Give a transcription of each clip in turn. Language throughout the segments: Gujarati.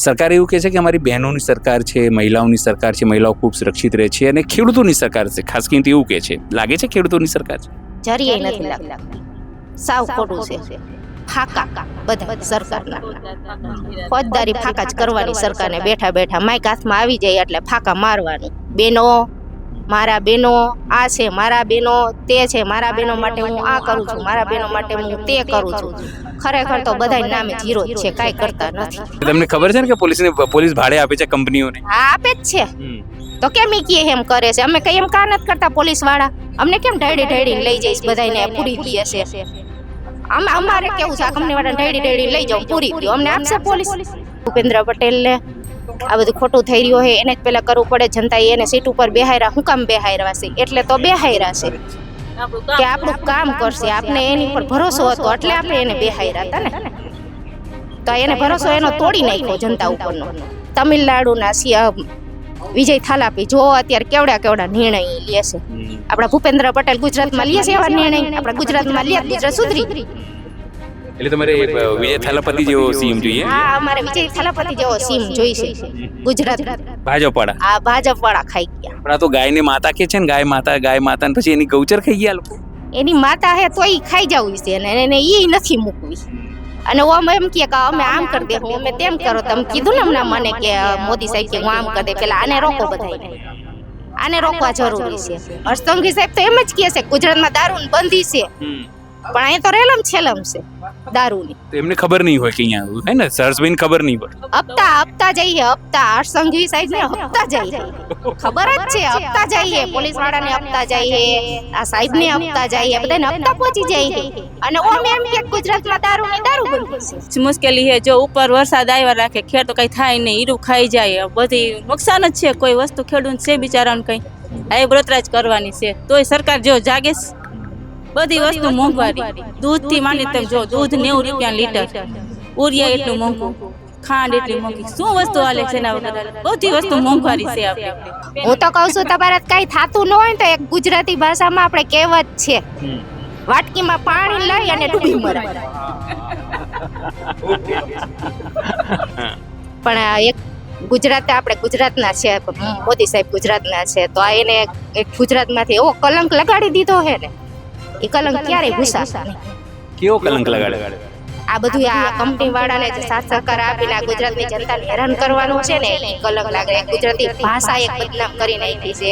સરકાર એવું કહે છે કે અમારી બહેનોની સરકાર છે, મહિલાઓની સરકાર છે, મહિલાઓ ખૂબ સુરક્ષિત રહે છે અને ખેડૂતોની સરકાર છે, ખાસ કરીને એવું કહે છે. લાગે છે ખેડૂતોની સરકાર છે? જરીએ નથી લાગતું. સાવ ખોટું છે. ફાકા બધા સરકારના ફોજદારી ફાકા જ કરવાની સરકારને. બેઠા બેઠા માઇક હાથમાં આવી જાય એટલે ફાકા મારવાનું. બેનો, મારા બેનો આ છે, મારા બેનો તે છે, મારા બેનો માટે હું આ કરું છું, મારા બેનો માટે હું તે કરું છું. ખરેખર તો બધાય નામે જીરો જ છે, કાંઈ કરતા નથી. તમને ખબર છે ને કે પોલીસ ભાડે આપે છે કંપનીઓને? હા, આપે જ છે. તો કેમ ઈ કે એમ કરે છે? અમે કઈ એમ કા નથી કરતા? પોલીસ વાળા અમને કેમ ઢળી લઈ જઈશ? બધાને પૂરી દે છે. અમારે કેવું છે? આ કંપની વાળા ઢળી લઈ જાવ, પૂરી દો. અમને આપશે પોલીસ? ભૂપેન્દ્ર પટેલને આ બધું ખોટું થઈ રહ્યું છે, એને જ પેલા કરવું પડે. જનતાએ એને સીટ ઉપર બેહાર્યા. હું કામ બેહાર્યા છે? એટલે તો બેહાર્યા છે કે આપણું કામ કરશે. આપણે એની પર ભરોસો હતો એટલે આપણે એને બેહાર્યા હતા ને. તો એને ભરોસો એનો તોડી નાખ્યો જનતા ઉપરનો. તમિલનાડુના સીએમ વિજય થાલાપી જો અત્યારે કેવડા નિર્ણય લે છે. આપણા ભૂપેન્દ્ર પટેલ ગુજરાતમાં લે છે એવા નિર્ણય? આપણા ગુજરાતમાં લે, ગુજરાત સુધરી. એટલે તમારે વિજય થાલાપતિ જેવો સીએમ જોઈએ? હા, અમારે વિજય થાલાપતિ જેવો સીએમ જોઈશે ગુજરાત. ભાજપ વાળા? આ ભાજપ વાળા ખાઈ ગયા. પણ આ તો ગાયની માતા કે છે ને, ગાય માતા ને પછી એની ગૌચર ખાઈ ગયા લોકો. એની માતા હે તો ઈ ખાઈ જવું છે ને એને ઈ નથી મૂકવી. અને ઓમ એમ કે અમે આમ કરી દે, હું અમે તેમ કરો. તમે કીધું ને હમણાં મને કે મોદી સાહેબ કે હું આમ કરી દે, પેલા આને રોકો. બધાને આને રોકવા જરૂરી છે. હર્ષસંઘવી સાહેબ તો એમ જ કહે છે ગુજરાતમાં દારૂ બંધી છે, પણ અહીંયા તો રેલમ છેલમ છે દારૂની. તો એમને ખબર નહીં હોય કે અહીંયા હે ને, સરસભાઈને ખબર નહીં હોય. હપ્તા જઈએ, હપ્તા. હર્ષસંઘવી સાહેબ ને હપ્તા જઈએ, ખબર જ છે. હપ્તા જઈએ, પોલીસ વાળાને હપ્તા જઈએ, આ સાહેબ ને હપ્તા જઈએ, બધાને હપ્તા પહોંચી જાય. અને ઓમ એમ કે ગુજરાતમાં દારૂ બંધી છે. મુશ્કેલી છે. જો ઉપર વરસાદ આવ્યા રાખે, ખેડ તો કઈ થાય નહીં, હીરું ખાઈ જાય, બધી નુકસાન જ છે. કોઈ વસ્તુ ખેડૂત છે બિચારાને કઈ આ બળતરા જ કરવાની છે. તોય સરકાર જો જાગે, બધી વસ્તુ મોંઘવારી. દૂધ થી માંડી તમે જો, દૂધ 90 રૂપિયા લીટર, ઉરિયા એટલું મોંઘું, ખાંડ એટલી મોંઘી, શું વસ્તુ હાલે છે એના વગર? બધી વસ્તુ મોંઘવારી છે આપણે. હું તો કહું છું તમારે કઈ થાતું ન હોય તો એક ગુજરાતી ભાષામાં આપણે કહેવત છે, વાટકીમાં પાણી લઈ અને ડૂબી મરાય. પણ એક ગુજરાત, આપણે ગુજરાતના છે, મોદી સાહેબ ગુજરાતના છે, તો આ એને એક ગુજરાતમાંથી એવો કલંક લગાડી દીધો છે ને, એ કલંક ક્યારેય ભૂસાશે નહીં. કેવો કલંક લગાડે? આ બધું આ કંપની વાળાને જે સાથ સહકાર આપીને આ ગુજરાતની જનતાને હેરાન કરવાનું છે ને, એ કલંક લાગે. ગુજરાતી ભાષા એક બદનામ કરી નાખી છે.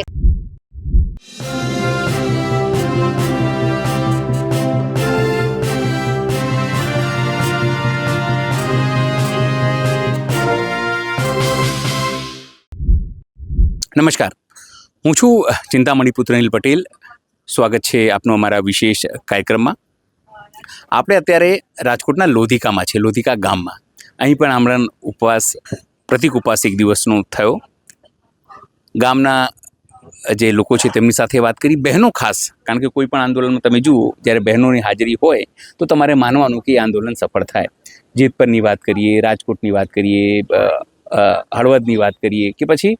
નમસ્કાર, હું છું ચિંતામણી પુત્ર અનિલ પટેલ. સ્વાગત છે આપનું અમારા વિશેષ કાર્યક્રમમાં. આપણે અત્યારે રાજકોટના લોધિકામાં છે, લોધિકા ગામમાં. અહીં પણ હમણાં પ્રતિક ઉપવાસ એક દિવસનો થયો. ગામના જે લોકો છે તેમની સાથે વાત કરી. બહેનો ખાસ, કારણ કે કોઈ પણ આંદોલનમાં તમે જુઓ, જ્યારે બહેનોની હાજરી હોય તો તમારે માનવાનું કે એ આંદોલન સફળ થાય. જેતપરની વાત કરીએ, રાજકોટની વાત કરીએ, હળવદની વાત કરીએ કે પછી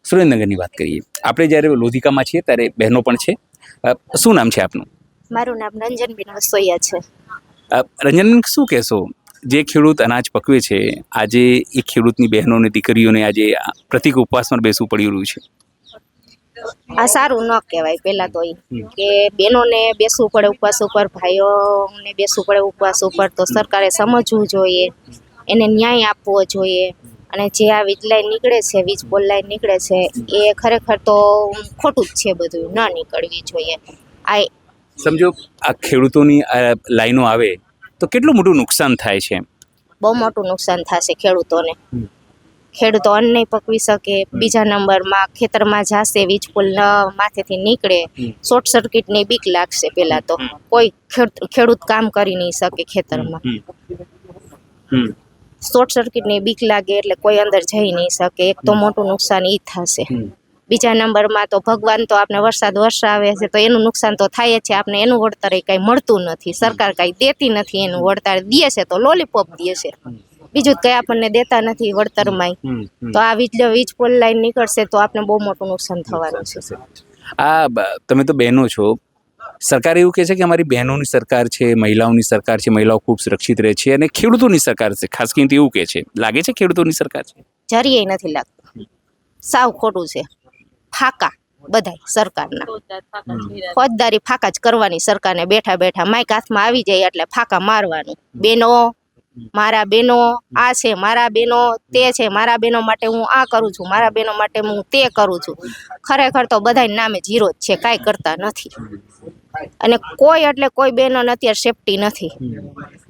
સુરેન્દ્રનગરની વાત કરીએ. આપણે જ્યારે લોધિકામાં છીએ ત્યારે બહેનો પણ છે. શું નામ છે આપનું? મારું નામ રંજનબેન વસોયા છે. રંજનબેન, શું કહેશો? જે ખેડૂત અનાજ પકવે છે, આજે એ ખેડૂતની બહેનોને, દીકરીઓને આજે પ્રતિક ઉપવાસમાં બેસવું પડી રહ્યું છે. આ સારું ન કહેવાય. પેલા તો કે બહેનોને બેસવું પડે ઉપવાસ ઉપર, ભાઈઓને બેસવું પડે ઉપવાસ ઉપર. તો સરકારે સમજવું જોઈએ, એને ન્યાય આપવો જોઈએ. અને જે આ વીજ લાઈન નીકળે છે, વીજ પોલ લાઈન નીકળે છે, એ ખરેખર તો ખોટું જ છે. બધું ન નીકળવી જોઈએ. આ સમજો, આ ખેડૂતોની લાઈનો આવે તો કેટલું મોટું નુકસાન થાય છે? બહુ મોટું નુકસાન થશે ખેડૂતોને. ખેડૂતો અન્ન નહીં પકવી શકે. બીજા નંબરમાં ખેતરમાં જશે, વીજ પુલ માથેથી નીકળે, શોર્ટ સર્કિટની બીક લાગશે. પેલા તો કોઈ ખેડૂત કામ કરી નહીં શકે ખેતરમાં. શોર્ટ સર્કિટની બીક લાગે એટલે કોઈ અંદર જઈ નહીં શકે. એક તો મોટું નુકસાન ઈ થશે. બીજા નંબરમાં તો ભગવાન તો આપણે વરસાદ વરસાવે છે તો એનું નુકસાન તો થાય જ છે. આપણે એનું વળતર કઈ મળતું નથી. સરકાર કઈ દેતી નથી. એનું વળતર દે છે તો લોલીપોપ દે છે, બીજું કઈ આપણને દેતા નથી વળતરમાં. તો આ વીજ પોલ લાઈન નીકળશે તો આપણે બહુ મોટું નુકસાન થવાનું છે. આ તમે તો બહેનો છો, સરકાર એવું કહે છે કે અમારી બહેનોની સરકાર છે, મહિલાઓની સરકાર છે, મહિલાઓ ખૂબ સુરક્ષિત રહે છે અને ખેડૂતોની સરકાર છે, ખાસ કરીને એવું કહે છે. લાગે છે ખેડૂતોની સરકાર છે? જરીએ નથી લાગતું, સાવ ખોટું છે. ફાકા બધાય સરકારના, ફોજદારી ફાકા જ કરવાની સરકારને. બેઠા બેઠા માઇક હાથમાં આવી જાય એટલે ફાકા મારવાનું. બેનો, મારા બેનો આ છે, મારા બેનો તે છે, મારા બેનો માટે હું આ કરું છું, મારા બેનો માટે હું તે કરું છું. ખરેખર તો બધાય નામે જીરો જ છે, કાંઈ કરતા નથી. અને કોઈ એટલે કોઈ બહેનોને અત્યારે સેફટી નથી.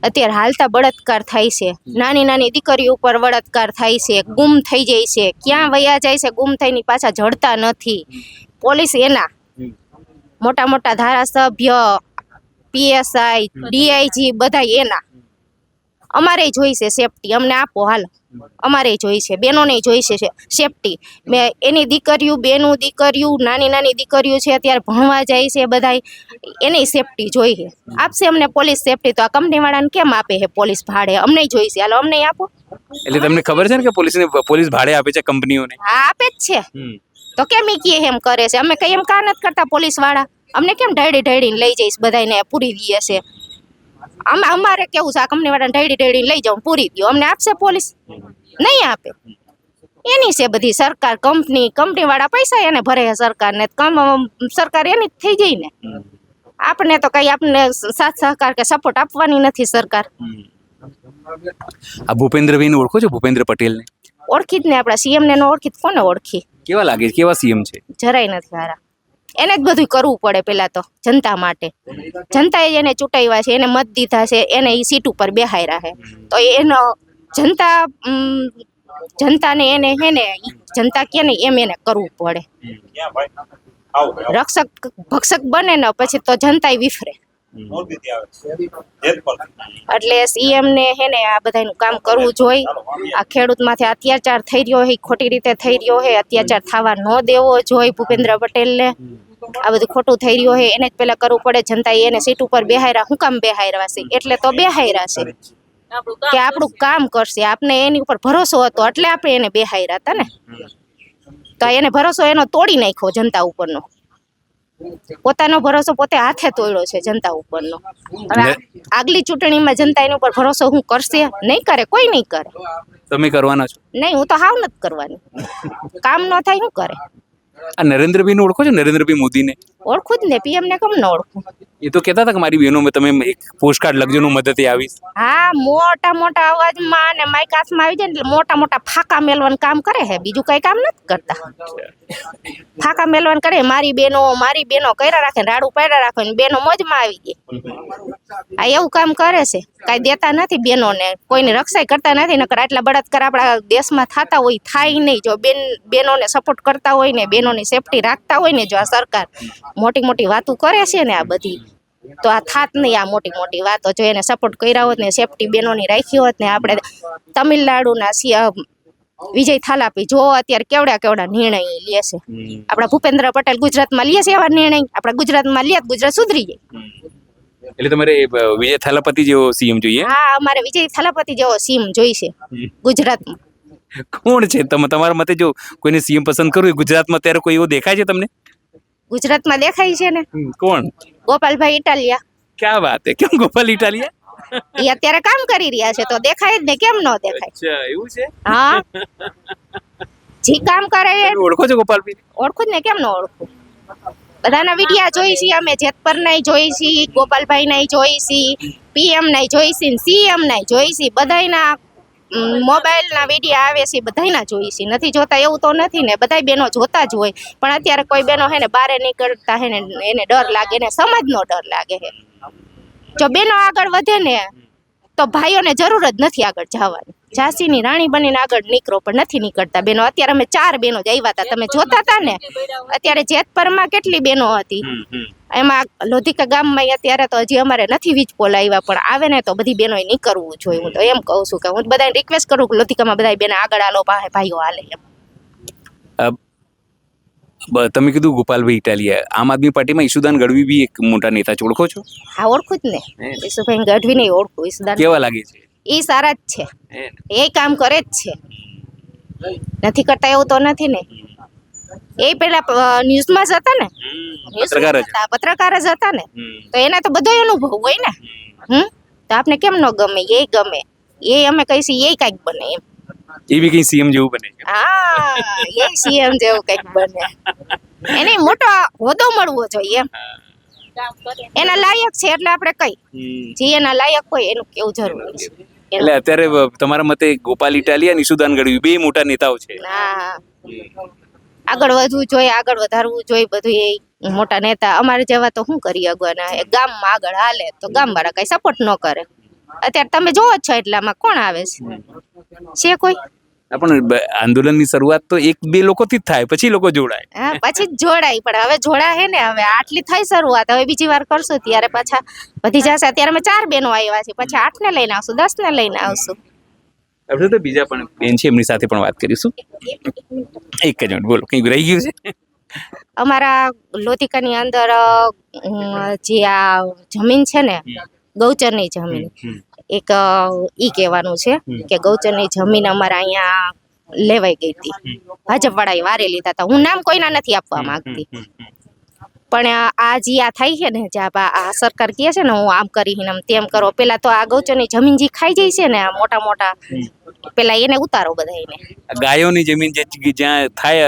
અત્યારે હાલતા બળાત્કાર થાય છે, નાની નાની દીકરીઓ ઉપર બળાત્કાર થાય છે, ગુમ થઈ જાય છે, ક્યાં વયા જાય છે, ગુમ થઈને પાછા જડતા નથી. પોલીસ એના, મોટા મોટા ધારાસભ્ય, PSI, DIG બધા એના. અમારે જોઈશે સેફટી, અમને આપો હાલો. અમારે જોઈશે, બેનોને જોઈશે સેફટી. મેં એની દીકરીઓ, બેનું દીકરીઓ, નાની નાની દીકરીઓ છે અત્યારે ભણવા જાય છે બધાય, એની સેફટી જોઈએ. આપશે અમને પોલીસ સેફટી તો આ કંપનીવાળાને કેમ આપે છે પોલીસ ભાડે? અમને જોઈશે, હાલો અમને આપો. એટલે તમને ખબર છે ને કે પોલીસ ભાડે આપે છે કંપનીઓને? હા આપે જ છે. તો કેમ ઈ કે એમ કરે છે? અમે કઈ એમ કા નથી કરતા પોલીસ વાળા? અમને કેમ ઢળીને લઈ જઈશ બધાને પૂરી દઈએ છે? અમારે કેવું છે, આ કંપની વાળાને ઢળીને લઈ જાઉં પૂરી દો, અમને આપશે પોલીસ? નહીં આપે. એની છે બધી સરકાર, કંપની વાળા પૈસા એને ભરે છે સરકારને, સરકાર એની જ થઈ જાય ને. આપણે તો કઈ આપણને સાથ સહકાર કે સપોર્ટ આપવાની નથી સરકાર. આ ભૂપેન્દ્રભાઈને ઓળખો છો? ભૂપેન્દ્ર પટેલને ઓળખી જ ને, આપણા CM ને ન ઓળખી કોને ઓળખી? કેવા લાગે છે? કેવા CM છે? જરાય નથી હારા. એને જ બધું કરવું પડે પેલા તો જનતા માટે. જનતાએ એને ચૂંટાવ્યા છે, એને મત દીધા છે, એને એ સીટ ઉપર બેહાર્યા છે. તો એનો જનતાને એને હે ને જનતા કે ને એમ એને કરવું પડે. રક્ષક ભક્ષક બને ને પછી તો જનતાય વિફરે. એટલે CM ને હે ને આ બધાનું કામ કરવું જોઈએ. આ ખેડૂતમાંથી અત્યાચાર થઈ રહ્યો છે, ખોટી રીતે થઈ રહ્યો છે, અત્યાચાર થવા ન દેવો જોઈએ ભૂપેન્દ્ર પટેલને. આ બધું ખોટું થઈ રહ્યું છે, એને જ પેલા કરવું પડે. જનતાએ એને સીટ ઉપર બેહાર્યા, હું કામ બેહાર્યા છે? એટલે તો બેહાર્યા છે કે આપણું કામ કરશે. આપને એની ઉપર ભરોસો હતો એટલે આપણે એને બેહાર્યા હતા ને. તો એને ભરોસો એનો તોડી નાખ્યો જનતા ઉપરનો. પોતાનો ભરોસો પોતે હાથે તોડ્યો છે જનતા ઉપરનો. હવે આગલી ચૂંટણીમાં જનતા એની ઉપર ભરોસો હું કરશે? નહીં કરે, કોઈ નહીં કરે. તમે કરવાના છો? નહીં, હું તો હાવ નથી કરવાની. કામ ન થાય શું કરે? આ નરેન્દ્રભાઈને ઓળખો છો? નરેન્દ્રભાઈ મોદીને ઓળખું જ ને, PM ને કેમ ન ઓળખું? એ તો કહેતા હતા કે મારી બહેનો તમે એક પોસ્ટકાર્ડ લખજો, હું મદદે આવીશ. હા, મોટા મોટા અવાજમાં અને માઇક હાથમાં આવી જાય ને એટલે મોટા મોટા ફાકા મેલવાનું કામ કરે છે, બીજું કઈ કામ નથી કરતા. ફાકા મેલવાનું કરે. મારી બેનો કર્યા રાખે, રાડું પાડ્યા રાખે ને બેનો મોજમાં આવી જાય. આ એવું કામ કરે છે, કાંઈ દેતા નથી બેનોને, કોઈની રક્ષાઈ કરતા નથી. નકર આટલા બળાત્કાર આપણા દેશમાં થતા હોય, થાય નહીં. જો બેનોને સપોર્ટ કરતા હોય ને, બેનોની સેફટી રાખતા હોય ને, જો આ સરકાર મોટી મોટી વાતો કરે છે ને આ બધી, તો આ થાત નહીં. આ મોટી મોટી વાતો જો એને સપોર્ટ કર્યા હોત ને, સેફટી બેનોની રાખી હોત ને. આપણે તમિલનાડુના વિજય થાલાપી જો અત્યારે કેવડા નિર્ણય લે છે. આપણા ભૂપેન્દ્ર પટેલ ગુજરાતમાં લે છે એવા નિર્ણય. આપણા ગુજરાતમાં લે ગુજરાત સુધરી જાય. એટલે તમારે વિજય થાલાપતિ જેવો CM જોઈએ? હા, અમારે વિજય થાલાપતિ જેવો CM જોઈશે ગુજરાતમાં. કોણ છે તમારા મતે જો કોઈને CM પસંદ કરવું હોય ગુજરાતમાં, ત્યારે કોઈ એવો દેખાય છે તમને? ગુજરાતમાં દેખાય છે ને. કોણ? ગોપાલભાઈ ઇટાલિયા. ક્યાં વાત હે? કેમ ગોપાલ ઇટાલિયા? એ અત્યારે કામ કરી રહ્યા છે તો દેખાય જ ને, કેમ ન દેખાય? અચ્છા, એવું છે? હા, જી કામ કરે એ ઓળખો છો ગોપાલભાઈ? ઓળખું જ ને, કેમ ન ઓળખું? બધાના વિડિયા જોઈ છીએ અમે, જેતપરના જોઈ છીએ, ગોપાલભાઈના જોઈ છીએ, PM ના જોઈ છીએ, CM ના જોઈ છીએ, બધાયના મોબાઈલના વિડિયા આવે છે, બધાયના જોઈ છીએ. નથી જોતા એવું તો નથી ને, બધાય બેનો જોતા જ હોય. પણ અત્યારે કોઈ બેનો હે ને બારે નીકળતા હે ને એને ડર લાગે ને, સમાજનો ડર લાગે છે. જો બેનો આગળ વધે ને તો ભાઈઓને જરૂર જ નથી આગળ જવાની. ઝાંસીની રાણી બનીને આગળ નીકળો, પણ નથી નીકળતા બેનો. અત્યારે અમે 4 બેનો જ આવ્યા હતા, તમે જોતા હતા ને. અત્યારે જેતપરમાં કેટલી બેનો હતી, એમાં લોધિકા ગામમાં અત્યારે તો હજી અમારે નથી વીજ પોલ આવ્યા, પણ આવે ને તો બધી બેનોએ નીકળવું જોઈએ. હું તો એમ કહું છું કે હું બધાને રિક્વેસ્ટ કરું કે લોધિકામાં બધા બેન આગળ હાલો, ભાઈઓ હાલે એમ. તમે કીધું ગોપાલભાઈ ઇટાલિયા, આમ આદમી પાર્ટીમાં ઈશુદાન ગઢવી બી એક મોટા નેતા છે, ઓળખો છો? હા, ઓળખું જ ને. ઈશુભાઈ ગઢવી નહીં ઓળખું. ઈશુદાન કેવા લાગે છે? એ સારા જ છે, એ કામ કરે જ છે, નથી કરતા એવું તો નથી ને. એ પેલા ન્યૂઝમાં જ હતા ને, પત્રકાર જ. પત્રકાર જ હતા ને, તો એના તો બધો અનુભવ હોય ને. તો આપને કેમ ન ગમે? એ ગમે, એ અમે કહીશું એ કાંઈક બને એમ. એ બી કઈ સીએમ જેવું બને છે. હા, એ સીએમ જેવું કંઈક બને, એને મોટો હોદ્દો મળવો જોઈએ એમ. એના લાયક છે એટલે આપણે કઈ જે એના લાયક હોય એનું કેવું જરૂરી છે. એટલે અત્યારે તમારા મતે ગોપાલ ઇટાલિયા અને ઈશુદાન ગઢવી બે મોટા નેતાઓ છે. હા, આગળ વધવું જોઈએ, આગળ વધારવું જોઈએ બધું. એ મોટા નેતા અમારે જેવા તો શું કરી અગવાના? એ ગામમાં આગળ હાલે તો ગામ વાળા કઈ સપોર્ટ ન કરે. અત્યારે તમે જોવો જ છો એટલામાં કોણ આવે છે કોઈ? પણ આંદોલનની શરૂઆત તો એક બે લોકોથી જ થાય, પછી લોકો જોડાય. હા, પછી જ જોડાય. પણ હવે જોડા હે ને, હવે આટલી થઈ શરૂઆત, હવે બીજી વાર કરશું ત્યારે પાછા વધી જશે. અત્યારે અમે 4 બહેનો આવ્યા છે, પછી 8 ને લઈને આવશું, 10 ને લઈને આવશું. આપણે તો બીજા પણ બેન છે, એમની સાથે પણ વાત કરીશું. એક જ મિનિટ, બોલો, કંઈક રહી ગયું છે? અમારા લોધિકાની અંદર જે આ જમીન છે ને, ગૌચરની જમીન, એક ઈ કહેવાનું છે કે ગૌચરની જમીન અમારા અહીંયા લેવાઈ ગઈ હતી. ભાજપ વાળાએ વારે લીધા હતા. હું નામ કોઈના નથી આપવા માંગતી, પણ આ જે આ થાય છે ને, જે આ સરકાર કહે છે ને હું આમ કરીને આમ તેમ કરો, પેલા તો આ ગૌચરની જમીન જે ખાઈ જાય છે ને, આ મોટા મોટા, પેલા એને ઉતારો બધાને. ગાયોની જમીન જે જ્યાં થાય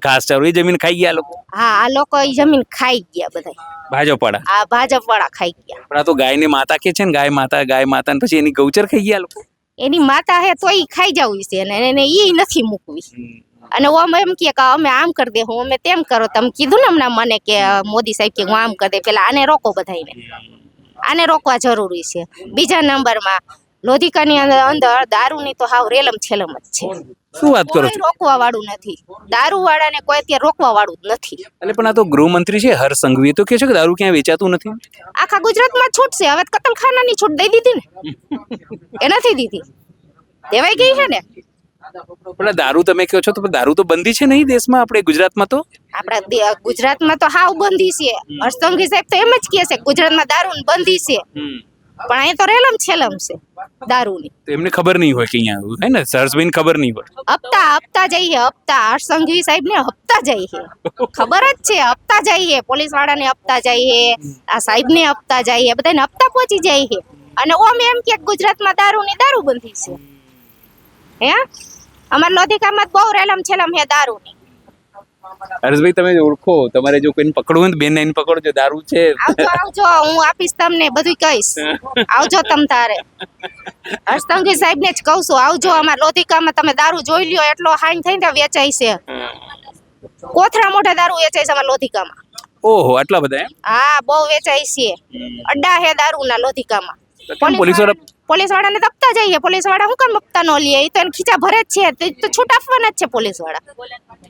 ઘાસચારો, એ જમીન ખાઈ ગયા લોકો. હા, આ લોકો એ જમીન ખાઈ ગયા બધા, ભાજપ વાળા. આ ભાજપ વાળા ખાઈ ગયા. પણ આ તો ગાયની માતા કે છે ને, ગાય માતા ને પછી એની ગૌચર ખાઈ ગયા લોકો. એની માતા હે તો ઈ ખાઈ જવું છે ને એને ઈ નથી મૂકવી. અને ઓમ એમ કે અમે આમ કરી દે, હું અમે તેમ કરો. તમે કીધું ને હમણાં મને કે મોદી સાહેબ કે હું આમ કરી દે, પેલા આને રોકો બધાને, આને રોકવા જરૂરી છે. બીજા નંબરમાં લોધિકાની અંદર દારૂની તો હાવ રેલમ છેલમ જ છે. શું વાત કરો છો? કોઈ રોકવા વાળું નથી, દારૂ વાળાને કોઈ અત્યારે રોકવા વાળું જ નથી. એટલે પણ આ તો ગૃહમંત્રી છે હર્ષ સંઘવી, તો કે છે કે દારૂ ક્યાં વેચાતું નથી. આખા ગુજરાતમાં છૂટ છે. હવે કતલખાનાની છૂટ દઈ દીધી ને, એ નથી દીધી, દેવાઈ ગઈ છે ને. પણ દારૂ તમે કહો છો, તો દારૂ તો બંધી છે નહીં દેશમાં, આપણે ગુજરાતમાં તો. આપણા ગુજરાતમાં તો હાવ બંધી છે. હર્ષ સંઘવી સાહેબ તો એમ જ કહે છે ગુજરાતમાં દારૂ બંધી છે, પણ અહીં તો રેલમ છેલમ છે દારૂની. તો એમને ખબર નહીં હોય કે અહીંયા હે ને, હર્ષભાઈને ખબર નહીં હોય. હપ્તા જઈએ, હપ્તા હર્ષ સંઘવી સાહેબ ને હપ્તા જઈએ, ખબર જ છે. હપ્તા જઈએ, પોલીસ વાળાને હપ્તા જઈએ, આ સાહેબ ને હપ્તા જઈએ, બધાને હપ્તા પહોંચી જાય. અને ઓમ એમ કે ગુજરાતમાં દારૂ બંધી છે. હે, અમાર લોધિકામાં બહુ રેલમ છેલમ હે દારૂની. હર્ષભાઈ તમે ઓળખો, તમારે જો કોઈને પકડવું હોય તો બેન એને પકડજો, દારૂ છે. આવજો, હું આપીશ તમને બધું કહીશ. આવજો તમ તારે, હર્ષ સંઘવી સાહેબ ને જ કહું છું, આવજો અમાર લોધિકામાં. તમે દારૂ જોઈ લ્યો, એટલો હાઈન થઈને વેચાય છે. કોથરા મોઢે દારૂ વેચાય છે અમાર લોધિકામાં. ઓહો, આટલા બધા એમ? હા, બહુ વેચાય છે. અડ્ડા હે દારૂના લોધિકામાં. પોલીસ વાળાને દબતા જઈએ, પોલીસ વાળા શું કામ દબતા ન લે? એ તો એને ખીચા ભરે જ છે, તો છૂટ આપવાના જ છે પોલીસ વાળા.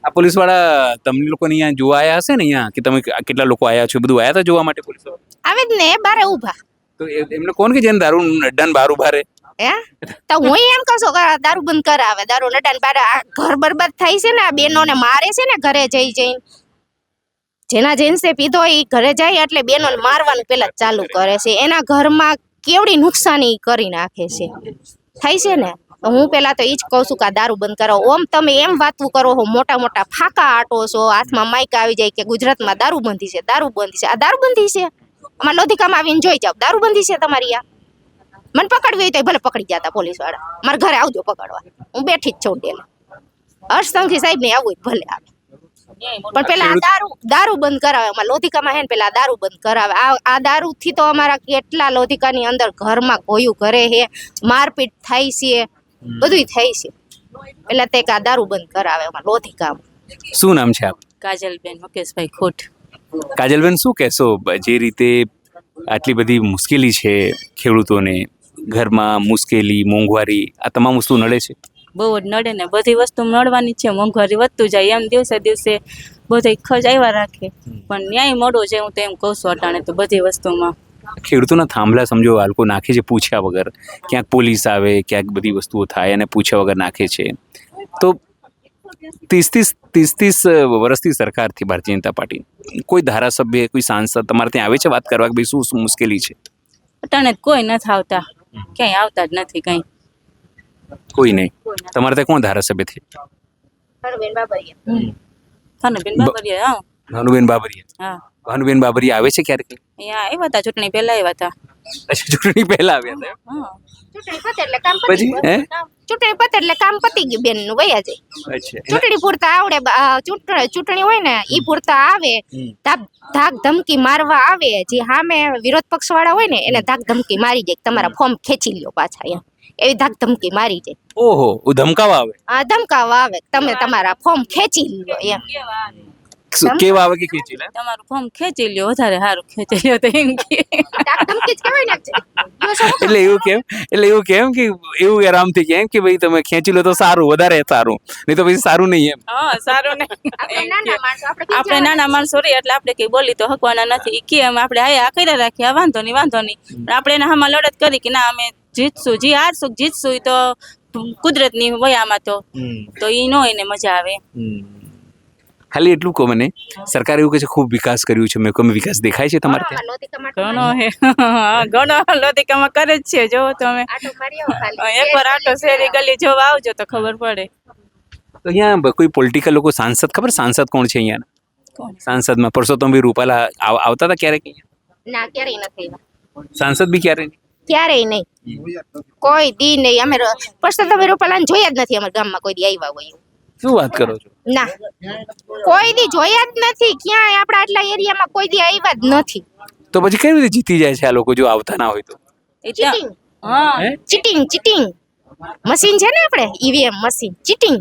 આ પોલીસ વાળા તમને લોકોને અહીંયા જોવા આયા હશે ને, અહીંયા કે તમે કેટલા લોકો આયા છો, બધું આયા હતા જોવા માટે પોલીસ વાળા? આવે જ ને, બારે ઊભા. તો એમને કોણ કે જેને દારૂ અડ્ડાને બહાર ઉભા રહે? હે, તો હું એમ કહું છું કે દારૂ બંધ કરાવે, દારૂ અડ્ડાને બારે. આ ઘર બરબાદ થાય છે ને, આ બેનોને મારે છે ને ઘરે જઈને. જેના જેન્સે પીધો એ ઘરે જાય એટલે બેનોને મારવાનું પેલા ચાલુ કરે છે. એના ઘરમાં કેવડી નુકસાની કરી નાખે છે, થાય છે ને. હું પેલા તો ઈ જ કહું છું કે આ દારૂ બંધ કરો. ઓમ તમે એમ વાતું કરો છો, મોટા મોટા ફાકા આટો છો, હાથમાં માઇક આવી જાય કે ગુજરાતમાં દારૂ બંધી છે, દારૂ બંધી છે. આ દારૂ બંધી છે? અમારા લોધિકામાં આવીને જોઈ જાવ, દારૂ બંધી છે તમારી. આ મને પકડવી હોય તો ભલે પકડી જતા પોલીસ વાળા, મારા ઘરે આવજો પકડવા, હું બેઠી જ છું ડેલે. હર્ષ સંઘવી સાહેબ ને આવવું ભલે આવે, પણ પેલા દારૂ બંધ કરાવે. અમારા લોધિકામાં હે ને પેલા દારૂ બંધ કરાવે. આ દારૂ થી તો અમારા કેટલા લોધિકાની અંદર ઘરમાં ગોયું ઘરે હે, મારપીટ થાય છે, બધું થાય છે. પેલા તે આ દારૂ બંધ કરાવે અમારા લોધિકામાં. શું નામ છે આપ? કાજલબેન મુકેશભાઈ ખોટ. કાજલબેન, શું કહેશો જે રીતે આટલી બધી મુશ્કેલી છે ખેડૂતોને, ઘરમાં મુશ્કેલી, મોંઘવારી, આ તમામ વસ્તુ નડે છે? બહુ જ નડે ને, બધી વસ્તુ નડવાની છે. મોંઘવારી વધતું જાય એમ, દિવસે દિવસે બધો ખર્ચ આવ્યા રાખે, પણ ન્યાય મળવો છે. હું તો એમ કહું છું અટાણે તો બધી વસ્તુમાં. ખેડૂતોના થાંભલા સમજો આ લોકો નાખે છે પૂછ્યા વગર. ક્યાંક પોલીસ આવે, ક્યાંક બધી વસ્તુઓ થાય અને પૂછ્યા વગર નાખે છે. તો 30 વર્ષથી સરકારથી ભારતીય જનતા પાર્ટી કોઈ ધારાસભ્ય, કોઈ સાંસદ તમારે ત્યાં આવે છે વાત કરવા કે ભાઈ શું મુશ્કેલી છે? અટાણે કોઈ નથી આવતા, ક્યાંય આવતા જ નથી કઈ. કોઈ નહીં. તમારે ત્યાં કોણ ધારાસભ્ય છે? ભાનુબેન બાબરિયા. હા ભાનુબેન બાબરિયા. હા ભાનુબેન બાબરિયા આવે છે ક્યારેક? અહીંયા આવ્યા હતા ચૂંટણી પહેલા આવ્યા હતા. અચ્છા, ચૂંટણી પહેલા આવ્યા હતા એમ? હા ચૂંટણી પતે એટલે કામ પતી પછી ગયું. હે? ચૂંટણી પતે એટલે કામ પતી ગયું બેન નું વયા જાય. અચ્છા ચૂંટણી પૂરતા આવડે ચૂંટણી હોય ને ઈ પૂરતા આવે. ધાક ધમકી મારવા આવે, જે સામે વિરોધ પક્ષ વાળા હોય ને એને ધાક ધમકી મારી જાય કે તમારા ફોર્મ ખેંચી લ્યો પાછા એમ. એવી ધાક ધમકી મારી જાય. ઓહો, ધમકાવા આવે. આ ધમકાવા આવે કે તમે તમારા ફોર્મ ખેંચી લ્યો એમ. કેવા આવે કે ખેંચી લે? તમારું ફોર્મ ખેંચી લ્યો, વધારે સારું ખેંચી લ્યો તો એમ કે. ધાક ધમકી જ કહેવાય ને જો શું એટલે એવું કેમ કે એવું આરામથી કેમ કે ભાઈ તમે ખેંચી લો તો સારું, વધારે સારું, નહીં તો પછી સારું નહીં એમ. હા સારું ને. આપણે નાના માણસો આપણે નાના માણસો રહી એટલે આપણે કઈ બોલી તો હકવાના નથી. ઈ કે એમ આપણે આ કર્યા રાખીએ, આ વાંધો નહીં પણ આપણે એના હામાં લડત કરી કે ના અમે જીતશું, જી હારશું જીતશું, ઈ તો કુદરતની વયામાં તો ઈ નો એને મજા આવે. ખાલી એટલું કહો મને, સરકાર એવું કહે છે ખૂબ વિકાસ કર્યું છે, મેં કહું વિકાસ દેખાય છે તમારે ત્યાં? ઘણો હે ઘણો લોધિકામાં કરે જ છે. જો તમે એકવાર આટો શેરી ગલી જોવા આવજો તો ખબર પડે. તો અહીંયા કોઈ પોલિટિકલ લોકો, સાંસદ ખબર સાંસદ કોણ છે અહીંયા? કોણ? સાંસદમાં પરસોત્તમભાઈ રૂપાલા આવતા હતા ક્યારેક અહીંયા? ના ક્યારેય નથી આવ્યા. સાંસદ બી ક્યારે નહીં? ક્યારેય નહીં, કોઈ દી નહીં. અમે પરસોત્તમભાઈ રૂપાલાને જોયા જ નથી અમારા ગામમાં કોઈ દી આવ્યા હોય. શું વાત કરો છો? ના, કોઈ દી જોયા જ નથી ક્યાંય. આપણા આટલા એરિયામાં કોઈ દી આવ્યા જ નથી. તો પછી કેવી રીતે જીતી જાય છે આ લોકો જો આવતા ના હોય તો? ચીટિંગ, હા હે? ચીટિંગ મશીન છે ને આપણે ઈવીએમ મશીન, ચીટિંગ.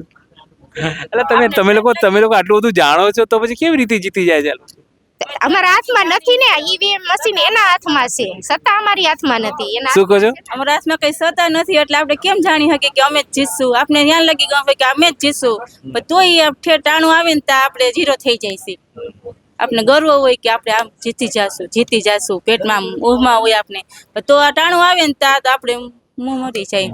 એટલે તમે લોકો આટલું બધું જાણો છો તો પછી કેવી રીતે જીતી જાય છે આ લોકો? અમારા હાથમાં નથી ને ઈવીએમ મશીન, એના હાથમાં છે, સત્તા અમારી હાથમાં નથી. એના શું કહો છો? અમારા હાથમાં કઈ સત્તા નથી એટલે આપણે કેમ જાણી શકીએ કે અમે જ જીતશું? આપણે ધ્યાન લગી ગયું કે અમે જ જીતશું, પણ તોય ઠેટાણું આવે ને ત્યાં આપણે ઝીરો થઈ જાય છે. આપણે ગર્વ હોય કે આપણે આમ જીતી જાશું, પેટમાં ઊહમાં હોય આપણે, પણ તો આ ટાણું આવે ને ત્યાં આપણે મું મરી જાય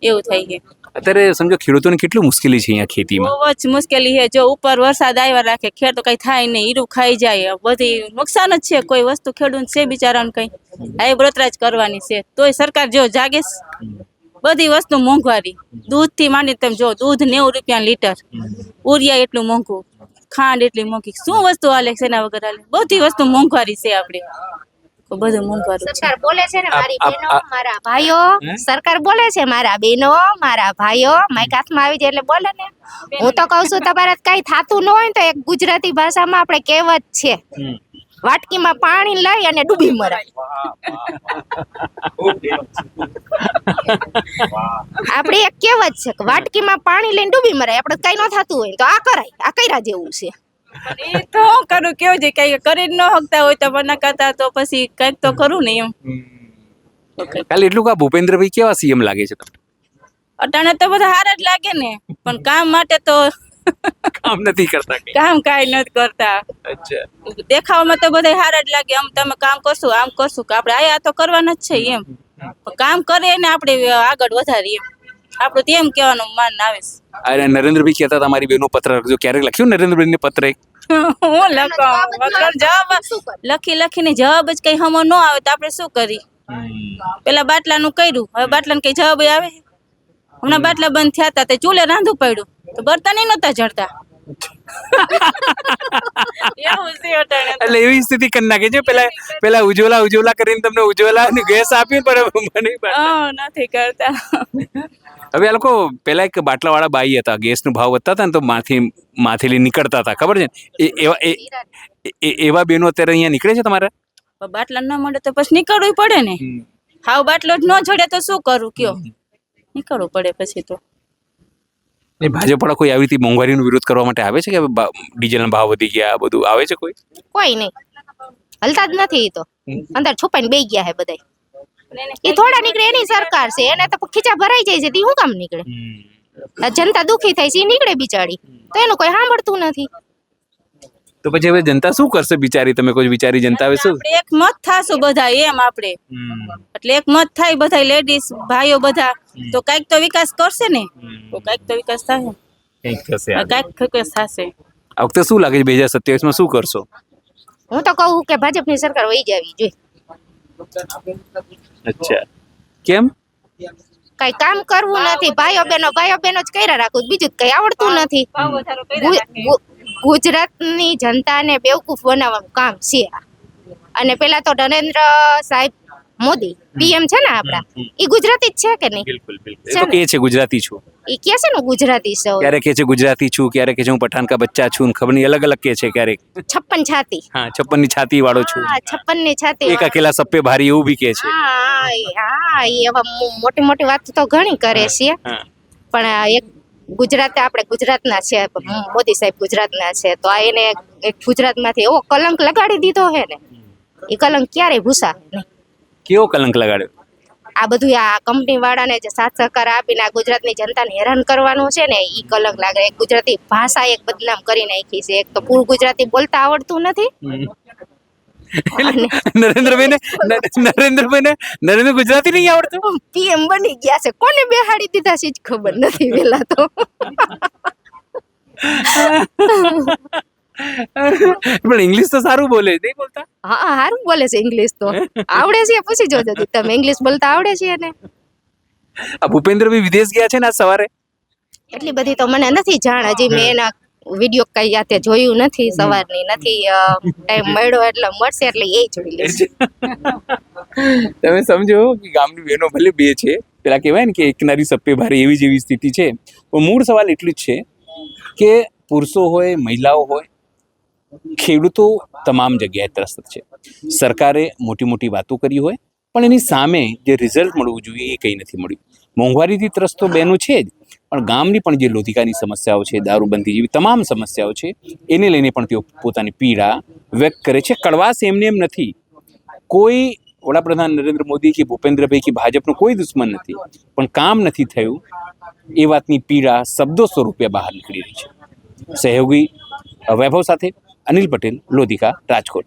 એવું થઈ ગયું. અત્યારે સમજો ખેડૂતોને કેટલું મુશ્કેલી છે અહીંયા ખેતીમાં. બહુ જ મુશ્કેલી છે. જો ઉપર વરસાદ આવ્યા રાખે, ખેડ તો કઈ થાય નહીં, ઈરું ખાઈ જાય, બધી નુકસાન જ છે. કોઈ વસ્તુ ખેડૂત છે બિચારાને કઈ આ બળતરા જ કરવાની છે. તોય સરકાર જો જાગે, બધી વસ્તુ મોંઘવારી, દૂધ થી માંડી તમે જો દૂધ 90 રૂપિયા લીટર, ઉરિયા એટલું મોંઘું, ખાંડ એટલી મોંઘી, શું વસ્તુ હાલે છે એના વગર હાલે? બધી વસ્તુ મોંઘવારી છે. આપણે બધું મોંઘવારી છે. સરકાર બોલે છે ને મારી બહેનો મારા ભાઈઓ, સરકાર બોલે છે મારા બહેનો મારા ભાઈઓ, માઈક હાથમાં આવી જાય એટલે બોલે ને. હું તો કહું છું તમારે કઈ થાતું ન હોય તો એક ગુજરાતી ભાષામાં આપણે કહેવત છે, વાટકીમાં પાણી લઈ અને ડૂબી મરાય. આપણે એક કહેવત છે કે વાટકીમાં પાણી લઈને ડૂબી મરાય. આપણે કઈ ન થતું હોય તો આ કરાય, આ કર્યા જેવું છે. એ તો હું કરું કેવું છે કઈ કરી ન શકતા હોય તો પણ કરતા તો પછી કઈક તો કરું ને એમ. ખાલી એટલું કે ભૂપેન્દ્રભાઈ કેવા સીએમ લાગે છે તમને? અટાણે તો બધા હાર જ લાગે ને, પણ કામ માટે તો કામ નથી કરતા કઈ. કામ કાંઈ નથી કરતા. અચ્છા, દેખાવામાં તો બધા હાર જ લાગે, આમ તમે કામ કરશું આમ કરશું કે આપણે આયા તો કરવાના જ છે એમ, પણ કામ કરે ને આપણે આગળ વધારીએ એમ. આપણું તો એમ કહેવાનું માન આવે છે. અરે નરેન્દ્રભાઈ કહેતા હતા મારી બેનો પત્ર લખજો, ક્યારેક લખ્યું નરેન્દ્રભાઈ ને પત્ર? હું જવાબ લખીને જવાબ જ કઈ હમો ન આવે તો આપણે શું કરી? પેલા બાટલાનું કર્યું, હવે બાટલાને કઈ જવાબ આવે? હમણાં બાટલા બંધ થયા હતા તે ચૂલે રાંધવું પડ્યું તો બર્તન નતા જડતા. એવું છે અટાણે તો. એટલે એવી સ્થિતિ કરી નાખી છે. પેલા ઉજ્જવલા કરીને તમને ઉજ્જવલા ની ગેસ આપી પણ મને નથી કરતા. હવે આ લોકો પેલા એક બાટલા વાળા બાઈ હતા, ગેસ નો ભાવ વધતા હતા ને તો માથેલી નીકળતા હતા, ખબર છે? એવા બેનો અત્યારે અહીંયા નીકળે છે તમારા? બાટલા ન મળે તો પછી નીકળવું પડે ને. હાવ બાટલો જ ન જડે તો શું કરું કયો? નીકળવું પડે પછી તો. ભાજપ વાળા કોઈ આવી રીતે મોંઘવારીનો વિરોધ કરવા માટે આવે છે કે ડીઝલના ભાવ વધી ગયા બધું આવે છે? કોઈ નહીં, હલતા જ નથી. ઈ તો અંદર છુપાઈને બેસી ગયા હે બધાય. એ થોડા નીકળે એની સરકાર છે, એને તો ખીચા ભરાઈ જાય છે, તે શું કામ નીકળે? જનતા દુખી થાય છે, એ નીકળે બિચારી, તો એનું કોઈ સાંભળતું નથી. તો પછી હવે જનતા શું કરશે બિચારી? તમે કોઈ બિચારી જનતા હવે શું? આપણે એક મત થાશું બધા એમ આપણે, એટલે એક મત થાય બધા લેડીઝ ભાઈઓ બધા તો કઈક તો વિકાસ કરશે ને, તો કઈક તો વિકાસ થાય, કંઈક થશે. કઈક વિકાસ થશે. આ વખતે શું લાગે છે 2027 માં શું કરશો? હું તો કહું કે ભાજપની સરકાર વહી જવી જોઈએ. અચ્છા, કેમ? કઈ કામ કરવું નથી, ભાઈઓ બહેનો જ કર્યા રાખું, બીજું કઈ આવડતું નથી. ગુજરાતની જનતાને બેવકૂફ બનાવવાનું કામ છે આ. અને પેલા તો નરેન્દ્ર સાહેબ મોદી પીએમ છે ને આપણા, એ ગુજરાતી જ છે કે નહીં? બિલકુલ બિલકુલ. એ તો કહે છે ગુજરાતી છું, એ કહે છે ને ગુજરાતી છે. ક્યારેક કહે છે ગુજરાતી છું, ક્યારેક કહે છે હું પઠાણ કા બચ્ચા છું, ખબર નહીં અલગ અલગ કહે છે ક્યારેક. 56 છાતી. હા, 56 ની છાતી વાળો છું, હા, 56 ની છાતી. એક અકેલા સપ્પે ભારી એવું બી કહે છે. હા, એ એવા મોટી મોટી વાત તો ઘણી કરે છે, હા. પણ એક ગુજરાતે આપણે ગુજરાતના છે, મોદી સાહેબ ગુજરાતના છે, તો આ એને એક ગુજરાતમાંથી એવો કલંક લગાડી દીધો છે ને, એ કલંક ક્યારેય ભૂસાય નહીં. કેવો કલંક લગાડ્યો? આ બધું આ કંપની વાળાને જે સાથ સહકાર આપીને આ ગુજરાતની જનતાને હેરાન કરવાનું છે ને, ઈ કલંક લાગે. એક ગુજરાતી ભાષા એક બદનામ કરી નાખી છે. એક તો પૂરું ગુજરાતી બોલતા આવડતું નથી. નરેન્દ્ર ગુજરાતી નહીં આવડતું, પીએમ બની ગયા છે, કોને બેહાડી દીધા છે જ ખબર નથી પેલા તો. પણ ઇંગ્લિશ તો સારું બોલે, નહીં બોલતા? હા, સારું બોલે છે ઇંગ્લિશ તો. આવડે છે, પૂછી જોજો તમે, ઇંગ્લિશ બોલતા આવડે છે એને? આ ભૂપેન્દ્ર ભાઈ વિદેશ ગયા છે ને આજ સવારે? એટલી બધી તો મને નથી જાણ, હજી મેં એના વિડીયો કઈ યાતે જોયું નથી, સવારની નથી ટાઈમ મળ્યો, એટલે મળશે એટલે એ જોઈ લેશે. તમે સમજો કે ગામની બહેનો ભલે બે છે, પેલા કહેવાય ને કે એક નારી સપ્પે ભારે, એવી જેવી સ્થિતિ છે. પણ મૂળ સવાલ એટલું જ છે કે પુરુષો હોય, મહિલાઓ હોય, ખેડૂતો તમામ જગ્યાએ ત્રસ્ત છે. સરકારે મોટી મોટી વાતો કરી હોય, પણ એની સામે જે રિઝલ્ટ મળવું જોઈએ એ કંઈ નથી મળ્યું. મોંઘવારીથી ત્રસ્ત તો બહેનો છે જ, પણ ગામની પણ જે લોધિકાની સમસ્યાઓ છે, દારૂબંધી જેવી તમામ સમસ્યાઓ છે, એને લઈને પણ તેઓ પોતાની પીડા વ્યક્ત કરે છે. કડવાશ એમને એમ નથી. કોઈ વડાપ્રધાન નરેન્દ્ર મોદી કે ભૂપેન્દ્રભાઈ કે ભાજપનો કોઈ દુશ્મન નથી, પણ કામ નથી થયું એ વાતની પીડા શબ્દો સ્વરૂપે બહાર નીકળી રહી છે. સહયોગી વૈભવ સાથે અનિલ પટેલ, લોધિકા, રાજકોટ.